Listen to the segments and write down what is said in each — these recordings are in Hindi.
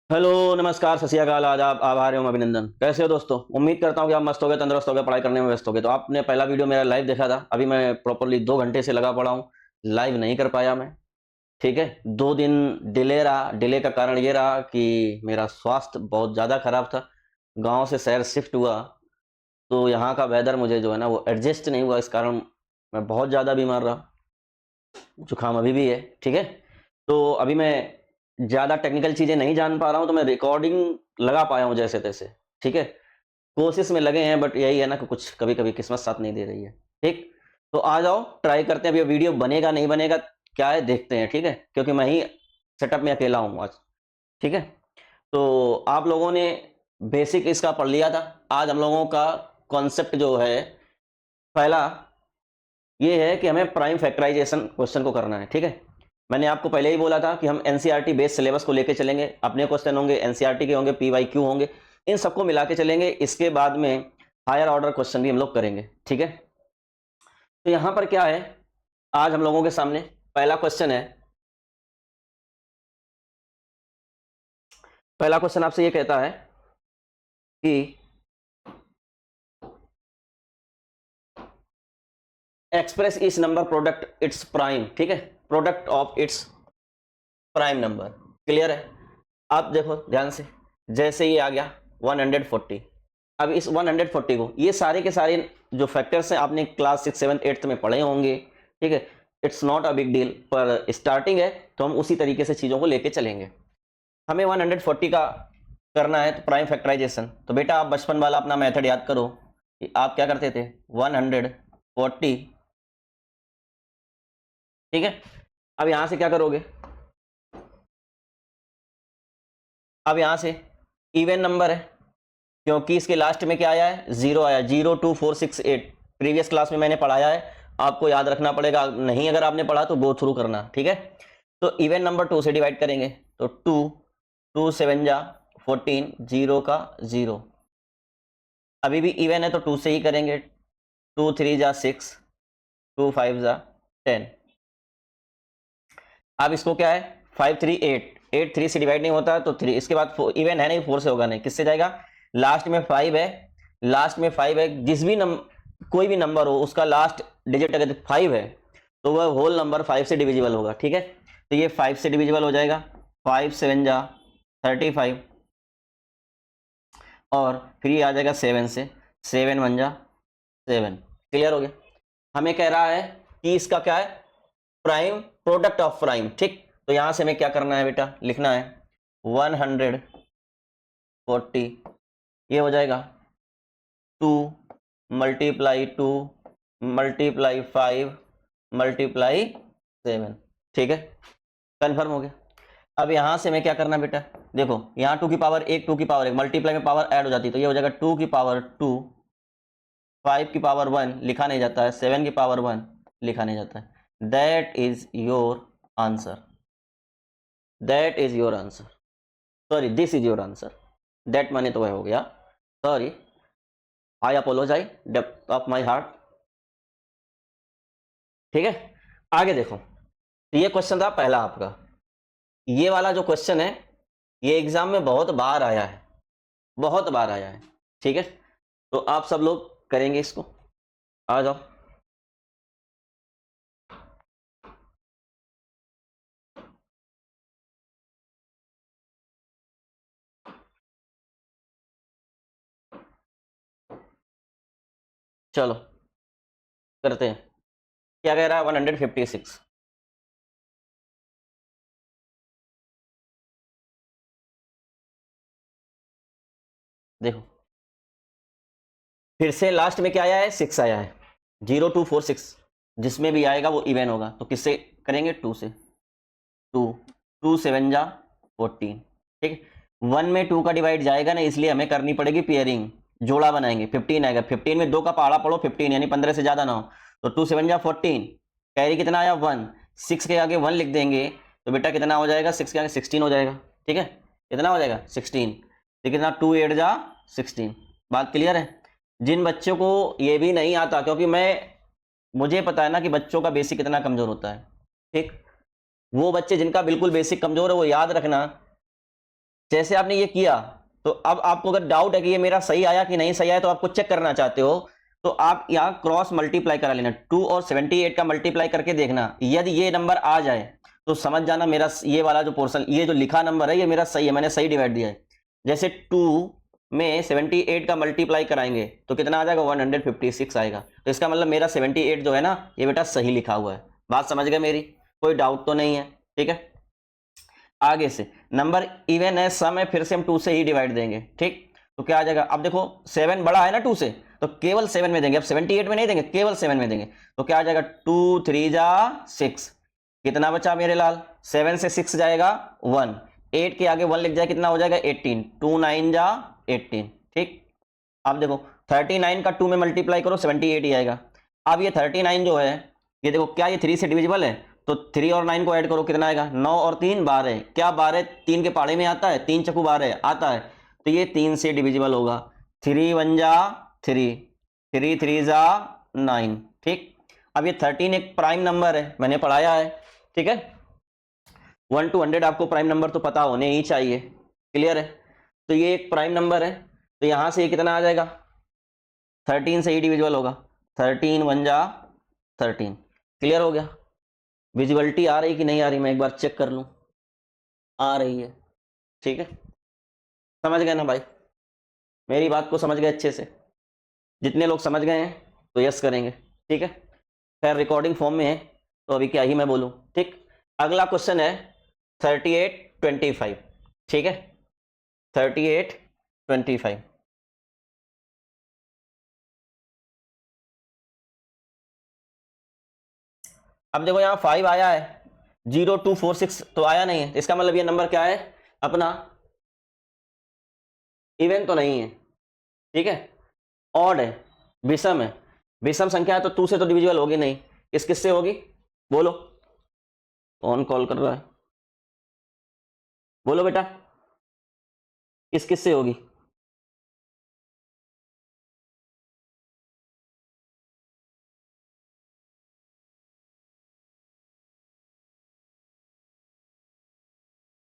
हेलो, नमस्कार, सत श्री अकाल, आदाब, आभार एवं अभिनंदन। कैसे हो दोस्तों? उम्मीद करता हूँ कि आप मस्त हो गए, तंदुरुस्त हो गए, पढ़ाई करने में व्यस्त हो गए। तो आपने पहला वीडियो मेरा लाइव देखा था। अभी मैं प्रॉपर्ली 2 घंटे से लगा पड़ा हूँ, लाइव नहीं कर पाया मैं। ठीक है, 2 दिन डिले रहा। डिले का कारण ये रहा कि मेरा स्वास्थ्य बहुत ज़्यादा खराब था। गाँव से शहर शिफ्ट हुआ, तो यहाँ का वेदर मुझे जो है ना वो एडजस्ट नहीं हुआ। इस कारण मैं बहुत ज़्यादा बीमार रहा। जुकाम अभी भी है। ठीक है, तो अभी मैं ज़्यादा टेक्निकल चीज़ें नहीं जान पा रहा हूँ, तो मैं रिकॉर्डिंग लगा पाया हूँ जैसे तैसे। ठीक है, कोशिश में लगे हैं, बट यही है ना कि कुछ कभी कभी किस्मत साथ नहीं दे रही है। ठीक, तो आ जाओ, ट्राई करते हैं। अभी ये वीडियो बनेगा नहीं बनेगा क्या है, देखते हैं। ठीक है, क्योंकि मैं ही सेटअप में अकेला हूँ आज। ठीक है, तो आप लोगों ने बेसिक इसका पढ़ लिया था। आज हम लोगों का कॉन्सेप्ट जो है, पहला ये है कि हमें प्राइम फैक्टराइजेशन क्वेश्चन को करना है। ठीक है, मैंने आपको पहले ही बोला था कि हम एनसीईआरटी बेस्ड सिलेबस को लेके चलेंगे। अपने क्वेश्चन होंगे, एनसीईआरटी के होंगे, पीवाईक्यू होंगे, इन सबको मिला के चलेंगे। इसके बाद में हायर ऑर्डर क्वेश्चन भी हम लोग करेंगे। ठीक है, तो यहां पर क्या है, आज हम लोगों के सामने पहला क्वेश्चन है। पहला क्वेश्चन आपसे ये कहता है कि एक्सप्रेस इस नंबर प्रोडक्ट इट्स प्राइम। ठीक है, product of its prime number. Clear है? आप देखो ध्यान से, जैसे ये आ गया 140। अब इस 140 को, ये सारे के सारे जो फैक्टर्स हैं आपने क्लास 6, 7, 8 में पढ़े होंगे। ठीक है, it's not a big deal, पर स्टार्टिंग है तो हम उसी तरीके से चीज़ों को लेके चलेंगे। हमें 140 का करना है, तो प्राइम फैक्टराइजेशन। तो बेटा आप बचपन वाला अपना मेथड याद करो कि आप क्या करते थे। 140। ठीक है, अब यहां से क्या करोगे, अब यहां से इवन नंबर है, क्योंकि इसके लास्ट में क्या आया है, 0 आया। 02468 प्रीवियस क्लास में मैंने पढ़ाया है, आपको याद रखना पड़ेगा। नहीं अगर आपने पढ़ा तो गो थ्रू करना। ठीक है, तो इवन नंबर 2 से डिवाइड करेंगे, तो 2, 2 7 जा 14, 0 का 0। अभी भी इवन है तो 2 से ही करेंगे। 2 3 जा 6, 2 5 जा 10। अब इसको क्या है, 5 3 8, 8 3 से डिवाइड नहीं होता तो 3। इसके बाद इवन है नहीं, 4 से होगा नहीं, किससे जाएगा, लास्ट में 5 है। लास्ट में 5 है, जिस भी कोई भी नंबर हो उसका लास्ट डिजिट अगर 5 है तो वह होल नंबर 5 से डिविजिबल होगा। ठीक है, तो ये 5 से डिविजिबल हो जाएगा। 5 7 जा 35, और फिर ये आ जाएगा 7 से, 7 1 जा 7। क्लियर हो गया? हमें कह रहा है कि इसका क्या है, प्राइम, प्रोडक्ट ऑफ प्राइम। ठीक, तो यहां से हमें क्या करना है बेटा, लिखना है 140, ये हो जाएगा 2 मल्टीप्लाई 2 मल्टीप्लाई 5 मल्टीप्लाई 7। ठीक है, कंफर्म हो गया। अब यहां से मैं क्या करना बेटा, देखो यहाँ 2 की पावर 1, 2 की पावर 1, मल्टीप्लाई में पावर ऐड हो जाती है, तो ये हो जाएगा 2 की पावर 2, 5 की पावर 1 लिखा नहीं जाता है, 7 की पावर 1 लिखा नहीं जाता है। That is your answer, that is your answer. Sorry, this is your answer. That माने तो वह हो गया, sorry, I apologise depth of my heart. ठीक है, आगे देखो, तो ये क्वेश्चन था पहला आपका। ये वाला जो क्वेश्चन है, ये एग्जाम में बहुत बार आया है, बहुत बार आया है। ठीक है, तो आप सब लोग करेंगे इसको। आ जाओ, चलो करते हैं। क्या कह रहा है, 156। देखो फिर से लास्ट में क्या आया है, 6 आया है। 0246 जिसमें भी आएगा वो इवन होगा, तो किससे करेंगे, 2 से। 2 2 7 जा 14। ठीक, 1 में 2 का डिवाइड जाएगा ना, इसलिए हमें करनी पड़ेगी पेयरिंग, जोड़ा बनाएंगे। 15 आएगा, 15 में 2 का पहाड़ा पढ़ो, 15 यानी 15 से ज्यादा ना हो, तो 2 7 जा 14। कैरी कितना आया, 1। 6 के आगे 1 लिख देंगे तो बेटा कितना हो जाएगा, 6 के आगे 16 हो जाएगा। ठीक है, कितना हो जाएगा, 16। तो कितना, 2 8 जा 16। बात क्लियर है? जिन बच्चों को ये भी नहीं आता, क्योंकि मुझे पता है ना कि बच्चों का बेसिक कितना कमजोर होता है। ठीक, वो बच्चे जिनका बिल्कुल बेसिक कमजोर है, वो याद रखना जैसे आपने ये किया, तो अब आपको अगर डाउट है कि ये मेरा सही आया कि नहीं सही आया, तो आपको चेक करना चाहते हो, तो आप यहाँ क्रॉस मल्टीप्लाई करा लेना, 2 और 78 का मल्टीप्लाई करके देखना, यदि ये नंबर आ जाए तो समझ जाना मेरा ये वाला जो पोर्शन, ये जो लिखा नंबर है ये मेरा सही है, मैंने सही डिवाइड दिया है। जैसे 2 में 78 का मल्टीप्लाई कराएंगे तो कितना आ जाएगा, 156 आएगा। तो इसका मतलब मेरा 78 जो है ना, ये बेटा सही लिखा हुआ है। बात समझ गए मेरी, कोई डाउट तो नहीं है? ठीक है, आगे से नंबर इवन है, सम है, फिर से हम 2 से ही डिवाइड देंगे। ठीक, तो क्या आ जाएगा, अब देखो 7 बड़ा है ना 2 से, तो केवल 7 में देंगे, अब 78 में नहीं देंगे, केवल 7 में देंगे। तो क्या आ जाएगा, 2 3 जा 6, कितना बचा मेरे लाल, 7 से 6 जाएगा 1, 8 के आगे 1 लिख जाए, कितना हो जाएगा 18, 2 9 जा 18। ठीक, अब देखो 39 का 2 में मल्टीप्लाई करो 78 ही आएगा। अब ये 39 जो है, ये देखो क्या ये 3 से डिविजिबल है, तो 3 और 9 को ऐड करो, कितना आएगा, 9 और 3 12, क्या 12 3 के पाड़े में आता है, 3 चकू 12 आता है, तो ये 3 से डिविजिबल होगा। 3 1 जा 3, 3 3 जा 9। ठीक, अब ये 13 एक प्राइम नंबर है, मैंने पढ़ाया है। ठीक है, 1 to 100 आपको प्राइम नंबर तो पता होने ही चाहिए, क्लियर है? तो ये एक प्राइम नंबर है, तो यहां से ये कितना आ जाएगा, 13 से ही डिविजिबल होगा, 13 1 जा 13। क्लियर हो गया? विजिबिलिटी आ रही कि नहीं आ रही, मैं एक बार चेक कर लूं, आ रही है। ठीक है, समझ गए ना भाई, मेरी बात को समझ गए अच्छे से? जितने लोग समझ गए हैं तो यस करेंगे। ठीक है, खैर रिकॉर्डिंग फॉर्म में है तो अभी क्या ही मैं बोलूं। ठीक, अगला क्वेश्चन है 38 25। ठीक है, 38 25। अब देखो यहाँ 5 आया है, 0246 तो आया नहीं है, इसका मतलब ये नंबर क्या है अपना, इवन तो नहीं है। ठीक है, ऑड है, विषम है, विषम संख्या है तो 2 से तो डिविजिबल होगी नहीं, किससे होगी बोलो? कौन कॉल कर रहा है, बोलो बेटा, किससे होगी?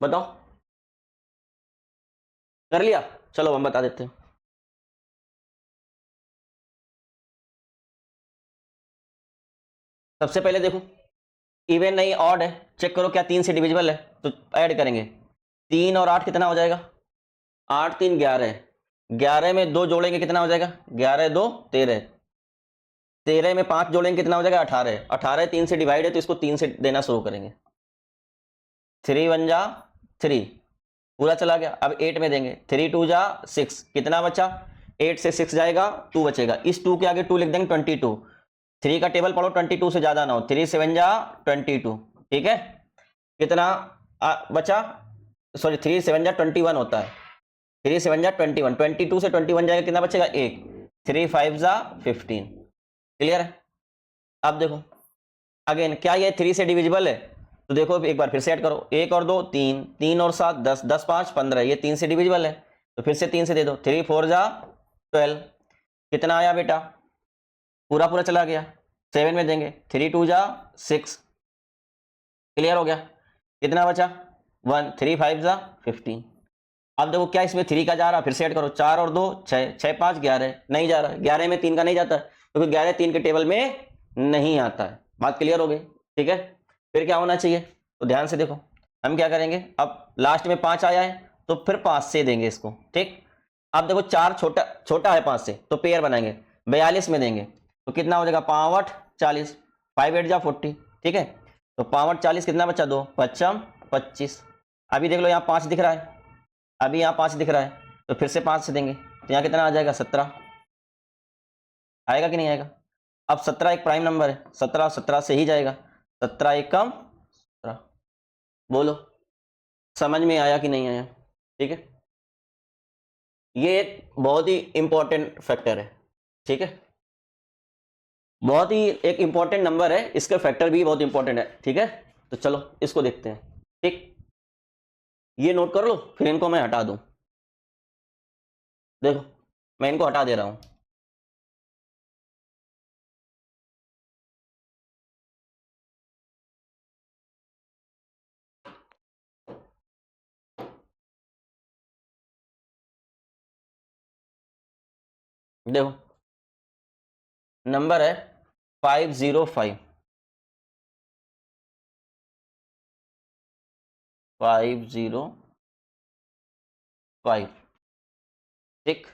बताओ, कर लिया? चलो हम बता देते हैं। सबसे पहले देखो, इवन नहीं ऑड है, चेक करो क्या 3 से डिविजिबल है, तो ऐड करेंगे, 3 और 8 कितना हो जाएगा, 8 3 11, 11 में 2 जोड़ेंगे कितना हो जाएगा, 11 2 13, 13 में 5 जोड़ेंगे कितना हो जाएगा, 18, 18 3 से डिवाइड है तो इसको 3 से देना शुरू करेंगे, 3 1 जा 3, पूरा चला गया। अब 8 में देंगे, 3 2 जा 6, कितना बचा, 8 से 6 जाएगा 2 बचेगा, इस 2 के आगे 2 लिख देंगे 22, 3 का टेबल पढ़ो 22 से ज्यादा ना हो, 3 7 जा 22। ठीक है, कितना बचा, सॉरी 3 7 जा 21 होता है, 3 7 जा 21, 22 से 21 जाएगा, कितना बचेगा 1, 3 5 जा 15। क्लियर है? अब देखो अगेन क्या ये 3 से डिविजिबल है, तो देखो एक बार फिर से ऐड करो, 1 और 2 3, 3 और 7 10, 10 5 15, ये 3 से डिविजिबल है, तो फिर से 3 से दे दो, 3 4 जा 12, कितना आया बेटा, पूरा पूरा चला गया। 7 में देंगे, 3 2 जा 6, क्लियर हो गया, कितना बचा 1, 3 5 जा 15। अब देखो क्या इसमें 3 का जा रहा, फिर से ऐड करो, 4 और 2 6, 6 5 11, नहीं जा रहा, 11 में 3 का नहीं जाता क्योंकि 11 3 के टेबल में नहीं आता है। बात क्लियर हो गई? ठीक है, फिर क्या होना चाहिए, तो ध्यान से देखो, हम क्या करेंगे, अब लास्ट में 5 आया है तो फिर 5 से देंगे इसको। ठीक, अब देखो 4 छोटा छोटा है 5 से, तो पेयर बनाएंगे, 42 में देंगे तो कितना हो जाएगा, 5 8 40, 5 8 जा 40। ठीक है, तो 5 8 40, कितना बचा, 2 पच्चम 25। अभी देख लो यहाँ 5 दिख रहा है, अभी यहाँ 5 दिख रहा है, तो फिर से 5 से देंगे तो यहाँ कितना आ जाएगा, 17 आएगा कि नहीं आएगा? अब 17 एक प्राइम नंबर है, 17 17 से ही जाएगा, 17 एक कम 17। बोलो समझ में आया कि नहीं आया? ठीक है, ये एक बहुत ही इंपॉर्टेंट फैक्टर है। ठीक है, बहुत ही एक इंपॉर्टेंट नंबर है, इसका फैक्टर भी बहुत इंपॉर्टेंट है। ठीक है, तो चलो इसको देखते हैं। ठीक, ये नोट कर लो, फिर इनको मैं हटा दूं, देखो मैं इनको हटा दे रहा हूं। देखो नंबर है 505, 505, ठीक।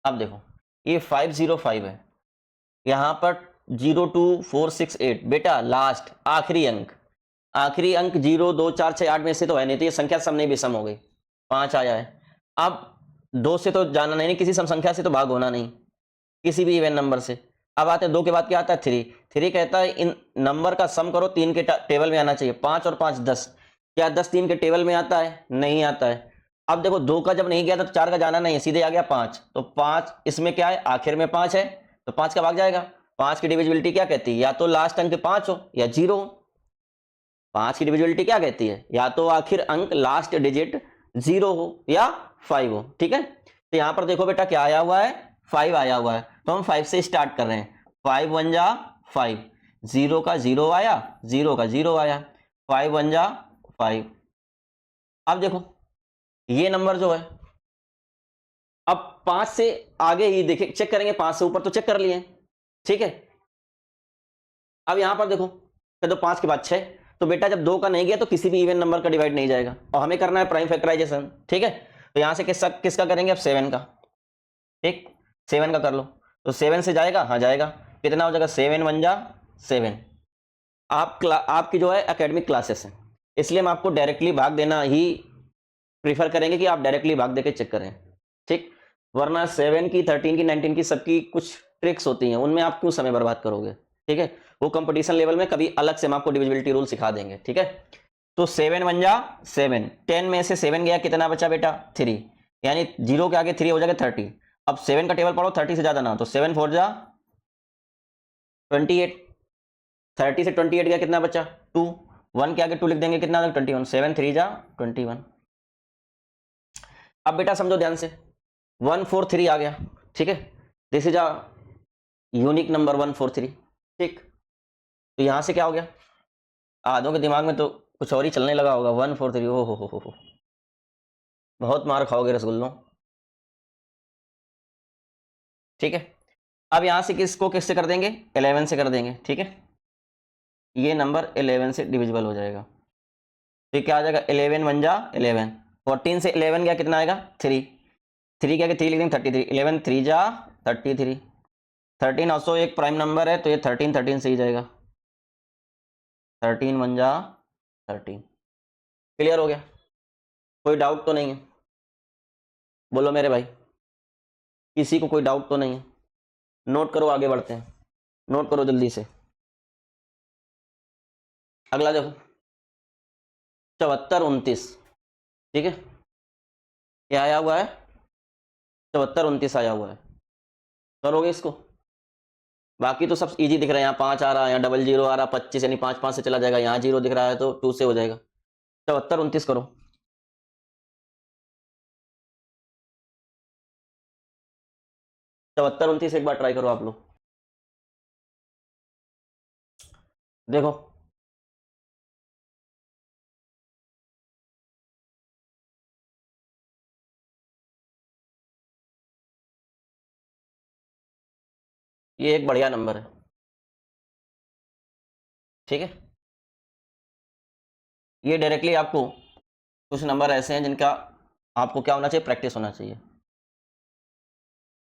अब देखो ये 505 है, यहां पर 02468 बेटा लास्ट आखिरी अंक, आखिरी अंक 0 2 4 6 8 में से तो है नहीं, तो ये संख्या सब नहीं विषम हो गई, 5 आया है। अब 2 से तो जाना नहीं, किसी सम संख्या से तो भाग होना नहीं, किसी भी इवन नंबर से। अब आते हैं 2 के बाद क्या आता है 3, 3 कहता है इन नंबर का सम करो, 3 के टेबल में आना चाहिए, 5 और 5 10, क्या 10 3 के टेबल में आता है? नहीं आता है। अब देखो 2 का जब नहीं गया था तो 4 का जाना नहीं है, सीधे आ गया 5, तो 5 इसमें क्या है, आखिर में 5 है, तो 5 का भाग जाएगा। 5 की डिविजिबिलिटी क्या कहती है, या तो लास्ट अंक 5 हो या 0 हो। 5 की डिविजिबिलिटी क्या कहती है, या तो आखिर अंक लास्ट डिजिट 0 हो या 5 हो, ठीक है। तो यहां पर देखो बेटा क्या आया हुआ है, 5 आया हुआ है, तो हम 5 से स्टार्ट कर रहे हैं। 5 1 जा 5, 0 का 0 आया, 0 का 0 आया, 5 1 जा 5। अब देखो ये नंबर जो है, अब 5 से आगे ही देखे चेक करेंगे, 5 से ऊपर तो चेक कर लिए, ठीक है। अब यहां पर देखो तो 5 के बाद 6, तो बेटा जब 2 का नहीं गया तो किसी भी इवन नंबर का डिवाइड नहीं जाएगा, और हमें करना है प्राइम फैक्टराइजेशन, ठीक है। तो यहां से किसका किसका करेंगे, अब 7 का, ठीक, 7 का कर लो, तो 7 से जाएगा, हाँ जाएगा, कितना हो जाएगा, 7 1 जा 7। आपकी जो है एकेडमिक क्लासेस है, इसलिए हम आपको डायरेक्टली भाग देना ही प्रीफर करेंगे कि आप डायरेक्टली भाग देके चेक करें, ठीक। वरना 7 की 13 की 19 की सबकी कुछ ट्रिक्स होती हैं, उनमें आप क्यों समय बर्बाद करोगे, ठीक है। वो कंपटीशन लेवल में कभी अलग से हम आपको डिविजिबिलिटी रूल सिखा देंगे, ठीक है। तो 7 1 जा 7, 10 में से 7 गया, कितना बचा बेटा 3, यानी 0 के आगे 3 हो जाएगा 30। अब 7 का टेबल पढ़ो, 30 से ज्यादा ना, तो 7 4 जा 28, 30 से 28 गया, कितना बचा 2, 1 के आगे 2 लिख देंगे, कितना 21, 7 3 जा 21। अब बेटा समझो ध्यान से, 143 आ गया, ठीक है, this is a unique number 143, ठीक। तो यहां से क्या हो गया, आधों के दिमाग में तो कुछ और ही चलने लगा होगा, 143, ओ हो, बहुत मार खाओगे रसगुल्लों, ठीक है। अब यहां से किसको किससे कर देंगे, 11 से कर देंगे, ठीक है। ये नंबर 11 से डिविजिबल हो जाएगा, तो क्या आ जाएगा, 11 1 जा 11, 14 से 11 गया, कितना आएगा 3, 3 क्या 3 लिख देंगे 33, 11 3 जा 33, 13 ऑल्सो एक प्राइम नंबर है, तो ये 13 13 से ही जाएगा, 13 1 जा 13। क्लियर हो गया, कोई डाउट तो नहीं है, बोलो मेरे भाई, किसी को कोई डाउट तो नहीं है, नोट करो, आगे बढ़ते हैं, नोट करो जल्दी से। अगला देखो 74 29, ठीक है, क्या आया हुआ है, 74 29 आया हुआ है, करोगे इसको, बाकी तो सब इजी दिख रहा है, यहाँ 5 आ रहा है, यहाँ डबल 0 आ रहा है, 25 यानी 5 5 से चला जाएगा, यहाँ 0 दिख रहा है तो 2 से हो जाएगा, 74 29 करो। 74 29 एक बार ट्राई करो आप लोग, देखो ये एक बढ़िया नंबर है, ठीक है। ये डायरेक्टली आपको, कुछ नंबर ऐसे हैं जिनका आपको क्या होना चाहिए, प्रैक्टिस होना चाहिए।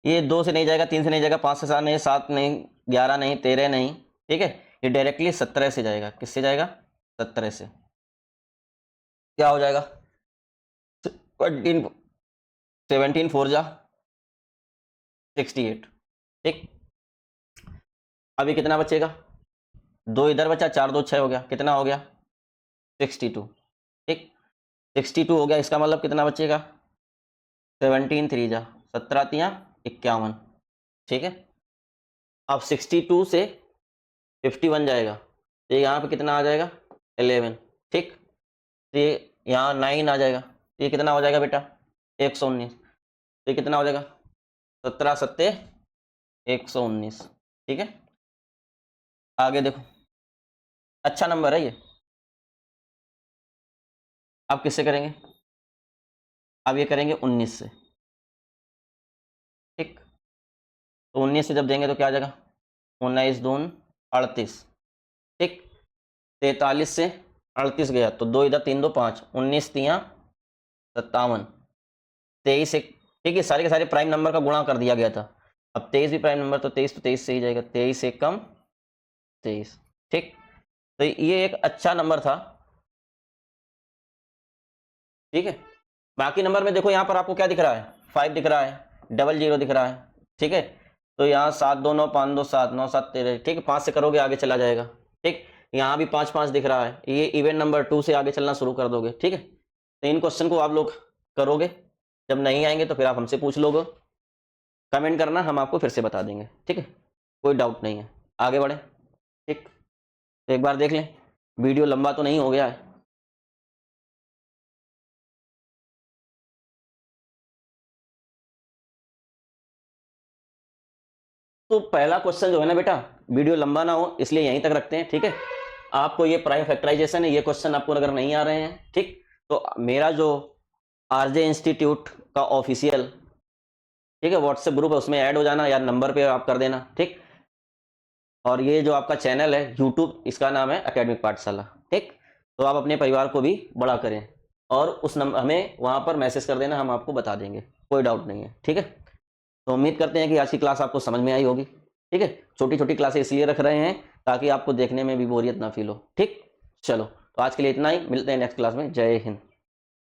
ये 2 से नहीं जाएगा, 3 से नहीं जाएगा, 5 से 7 नहीं, 7 नहीं, 11 नहीं, 13 नहीं, ठीक है। ये डायरेक्टली 17 से जाएगा, किससे जाएगा, 17 से, क्या हो जाएगा 17 17 4 जा 68, ठीक। अभी कितना बचेगा, 2 इधर बचा, 4 2 6 हो गया, कितना हो गया 62, ठीक। 62 हो गया, इसका मतलब कितना बचेगा, 17 3 जा 17 तिया 51, ठीक है। अब 62 से 51 जाएगा, तो यहाँ पे कितना आ जाएगा 11, ठीक। तो ये यहाँ 9 आ जाएगा, तो ये कितना हो जाएगा बेटा 119, तो ये कितना हो जाएगा 17 सत्ते 119, ठीक है। आगे देखो, अच्छा नंबर है ये, आप किससे करेंगे, अब ये करेंगे 19 से, ठीक। तो 19 से जब देंगे तो क्या आ जाएगा, 19 दून 38, ठीक। 43 से 38 गया तो 2 इधर 3 2 5, 19 तियाँ 57, 23 एक, ठीक है। सारे के सारे प्राइम नंबर का गुणा कर दिया गया था। अब 23 भी प्राइम नंबर, तो 23 से ही जाएगा, 23 एक कम 23, ठीक। तो ये एक अच्छा नंबर था, ठीक है। बाकी नंबर में देखो यहाँ पर आपको क्या दिख रहा है, 5 दिख रहा है, 00 दिख रहा है, ठीक है। तो यहाँ 7 2 9 5 2 7 9 7 13, ठीक है। 5 से करोगे आगे चला जाएगा, ठीक। यहाँ भी 5 5 दिख रहा है, ये इवेंट नंबर 2 से आगे चलना शुरू कर दोगे, ठीक है। तो इन क्वेश्चन को आप लोग करोगे, जब नहीं आएंगे तो फिर आप हमसे पूछ लोगे, कमेंट करना, हम आपको फिर से बता देंगे, ठीक है। कोई डाउट नहीं है, आगे बढ़े, ठीक। तो एक बार देख लें, वीडियो लंबा तो नहीं हो गया है। तो पहला क्वेश्चन जो है ना बेटा, वीडियो लंबा ना हो इसलिए यहीं तक रखते हैं, ठीक है। आपको ये प्राइम फैक्टराइजेशन है, ये क्वेश्चन आपको अगर नहीं आ रहे हैं, ठीक, तो मेरा जो आरजे इंस्टीट्यूट का ऑफिशियल, ठीक है, व्हाट्सएप ग्रुप है, उसमें ऐड हो जाना, या नंबर पे आप कर देना, ठीक। और ये जो आपका चैनल है यूट्यूब, इसका नाम है एकेडमिक पाठशाला, ठीक। तो आप अपने परिवार को भी बड़ा करें, और उस नंबर हमें वहां पर मैसेज कर देना, हम आपको बता देंगे, कोई डाउट नहीं है, ठीक है। तो उम्मीद करते हैं कि आज की क्लास आपको समझ में आई होगी, ठीक है। छोटी छोटी क्लासें इसलिए रख रहे हैं ताकि आपको देखने में भी बोरियत ना फील हो, ठीक। चलो, तो आज के लिए इतना ही, मिलते हैं नेक्स्ट क्लास में। जय हिंद।